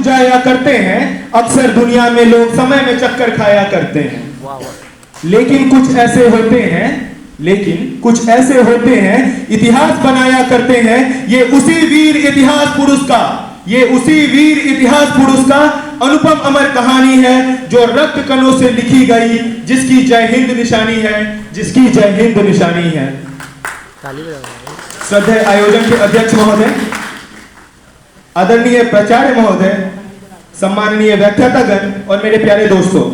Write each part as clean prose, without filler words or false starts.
जाया करते हैं, अक्सर दुनिया में लोग समय में चक्कर खाया करते हैं। लेकिन कुछ ऐसे होते हैं इतिहास बनाया करते हैं। ये उसी वीर इतिहास पुरुष का अनुपम अमर कहानी है, जो रक्त कणों से लिखी गई, जिसकी जय हिंद निशानी है। श्रद्धेय आयोजन के अध्यक्ष महोदय, आदरणीय प्राचार्य महोदय, सम्माननीय व्याख्यातागण और मेरे प्यारे दोस्तों,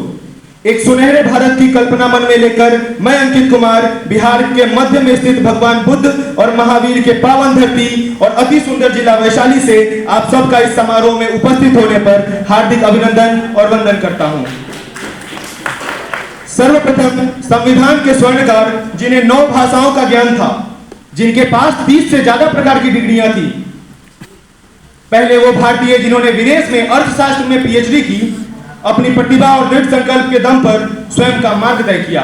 एक सुनहरे भारत की कल्पना मन में लेकर मैं अंकित कुमार बिहार के मध्य में स्थित भगवान बुद्ध और महावीर के पावन धरती और अति सुंदर जिला वैशाली से आप सबका इस समारोह में उपस्थित होने पर हार्दिक अभिनंदन और वंदन करता हूं। सर्वप्रथम संविधान के स्वर्णकार, जिन्हें 9 भाषाओं का ज्ञान था, जिनके पास 30 से ज्यादा प्रकार की डिग्रियां थी, पहले वो भारतीय जिन्होंने विदेश में अर्थशास्त्र में पीएचडी की, अपनी प्रतिभा और दृढ़ संकल्प के दम पर स्वयं का मार्ग तय किया।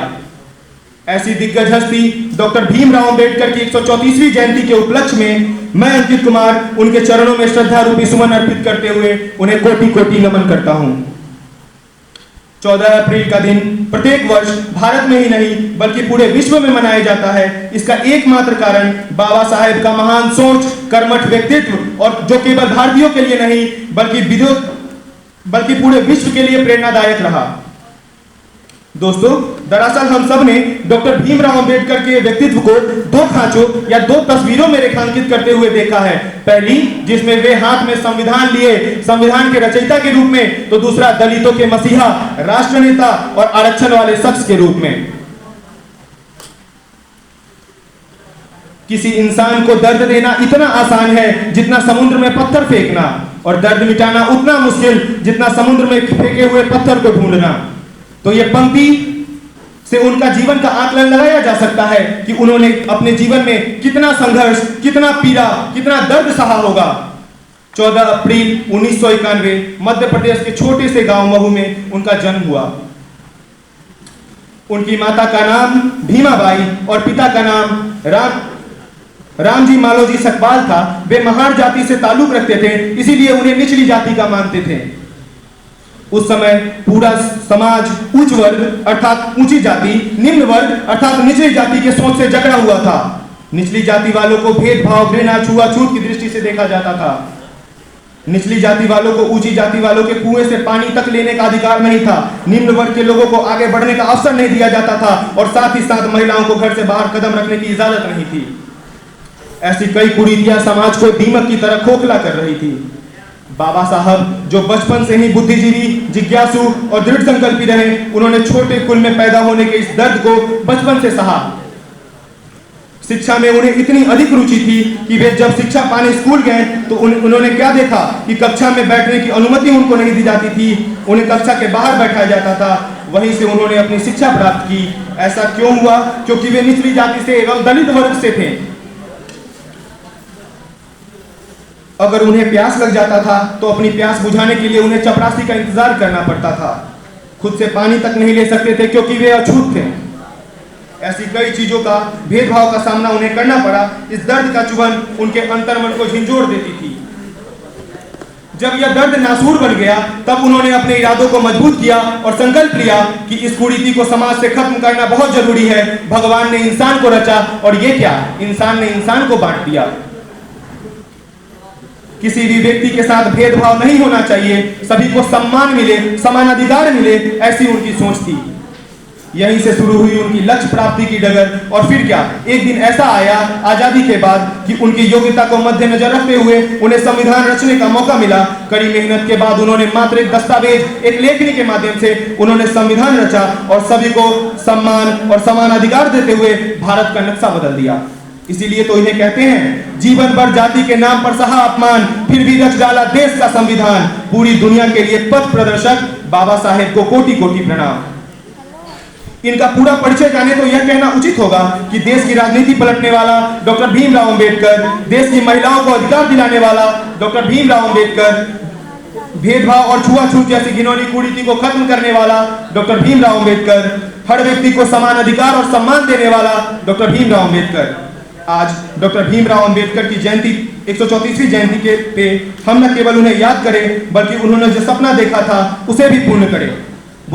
ऐसी दिग्गज हस्ती डॉक्टर भीमराव अंबेडकर की 134वीं जयंती के उपलक्ष्य में मैं अंकित कुमार उनके चरणों में श्रद्धा रूपी सुमन अर्पित करते हुए उन्हें कोटि कोटि नमन करता हूं। 14 अप्रैल का दिन प्रत्येक वर्ष भारत में ही नहीं बल्कि पूरे विश्व में मनाया जाता है। इसका एकमात्र कारण बाबा साहेब का महान सोच, कर्मठ व्यक्तित्व और जो केवल भारतीयों के लिए नहीं बल्कि पूरे विश्व के लिए प्रेरणादायक रहा। दोस्तों, दरअसल हम सब ने डॉक्टर भीमराव अंबेडकर के व्यक्तित्व को 2 खांचों या 2 तस्वीरों में रेखांकित करते हुए देखा है। पहली, जिसमें वे हाथ में संविधान लिए संविधान के रचयिता के रूप में, तो दूसरा दलितों के मसीहा, राष्ट्र नेता और आरक्षण वाले शख्स के रूप में। किसी इंसान को दर्द देना इतना आसान है जितना समुद्र में पत्थर फेंकना, और दर्द मिटाना उतना मुश्किल जितना समुद्र में फेंके हुए पत्थर को ढूंढना। तो ये पंक्ति से उनका जीवन का आकलन लगाया जा सकता है कि उन्होंने अपने जीवन में कितना संघर्ष, कितना पीड़ा, कितना दर्द सहा होगा। 14 अप्रैल 1991 मध्य प्रदेश के छोटे से गांव महू में उनका जन्म हुआ। उनकी माता का नाम भीमाबाई और पिता का नाम रामजी मालोजी सकपाल था। वे महार जाति से ताल्लुक रखते थे, इसीलिए उन्हें निचली जाति का मानते थे। उस समय पूरा समाज उच्च वर्ग अर्थात ऊंची जाति, निम्न वर्ग अर्थात निचली जाति के सोच से जकड़ा हुआ था। निचली जाति वालों को भेदभाव, घृणा, छुआछूत की दृष्टि से देखा जाता था। निचली जाति वालों को ऊंची जाति वालों के कुएं से पानी तक लेने का अधिकार नहीं था। निम्न वर्ग के लोगों को आगे बढ़ने का अवसर नहीं दिया जाता था, और साथ ही साथ महिलाओं को घर से बाहर कदम रखने की इजाजत नहीं थी। ऐसी कई कुरीतियां समाज को दीमक की तरह खोखला कर रही थी। बाबा साहब, जो बचपन से ही बुद्धिजीवी, जिज्ञासु और दृढ़ संकल्पी रहे, उन्होंने छोटे कुल में पैदा होने के इस दर्द को बचपन से सहा। शिक्षा में उन्हें इतनी अधिक रुचि थी कि वे जब शिक्षा पाने स्कूल गए तो उन्होंने क्या देखा कि कक्षा में बैठने की अनुमति उनको नहीं दी जाती थी, उन्हें कक्षा के बाहर बैठाया जाता था। वहीं से उन्होंने अपनी शिक्षा प्राप्त की। ऐसा क्यों हुआ? क्योंकि वे निचली जाति से एवं दलित वर्ग से थे। अगर उन्हें प्यास लग जाता था तो अपनी प्यास बुझाने के लिए उन्हें चपरासी का इंतजार करना पड़ता था। खुद से पानी तक नहीं ले सकते थे क्योंकि वे अछूत थे। ऐसी कई चीजों का, भेदभाव का सामना उन्हें करना पड़ा। इस दर्द का चुभन उनके अंतर्मन को झिंझोर देती थी। जब यह दर्द नासूर बन गया तब उन्होंने अपने इरादों को मजबूत किया और संकल्प लिया कि इस कुरीति को समाज से खत्म करना बहुत जरूरी है। भगवान ने इंसान को रचा और ये क्या, इंसान ने इंसान को बांट दिया। किसी भी व्यक्ति के साथ भेदभाव नहीं होना चाहिए, सभी को सम्मान मिले, समान अधिकार मिले, ऐसी उनकी सोच थी। यहीं से शुरू हुई उनकी लक्ष्य प्राप्ति की डगर। और फिर क्या, एक दिन ऐसा आया आजादी के बाद कि उनकी योग्यता को मद्देनजर रखते हुए उन्हें संविधान रचने का मौका मिला। कड़ी मेहनत के बाद उन्होंने मात्र एक दस्तावेज, एक लेखनी के माध्यम से उन्होंने संविधान रचा और सभी को सम्मान और समान अधिकार देते हुए भारत का नक्शा बदल दिया। इसीलिए तो इन्हें कहते हैं, जीवन भर जाति के नाम पर सहा अपमान, फिर भी रच डाला देश का संविधान। पूरी दुनिया के लिए पथ प्रदर्शक बाबा साहेब को कोटि कोटि प्रणाम। इनका पूरा परिचय जाने तो यह कहना उचित होगा कि देश की राजनीति पलटने वाला डॉक्टर भीमराव अंबेडकर, देश की महिलाओं को अधिकार दिलाने वाला डॉक्टर भीमराव अंबेडकर, भेदभाव और छुआछूत जैसी घिनौनी कुरीति को खत्म करने वाला डॉक्टर भीमराव अंबेडकर, हर व्यक्ति को समान अधिकार और सम्मान देने वाला डॉक्टर भीमराव अंबेडकर। आज डॉक्टर भीमराव अंबेडकर की जयंती 134वीं जयंती के पे हम न केवल उन्हें याद करें बल्कि उन्होंने जो सपना देखा था उसे भी पूर्ण करें।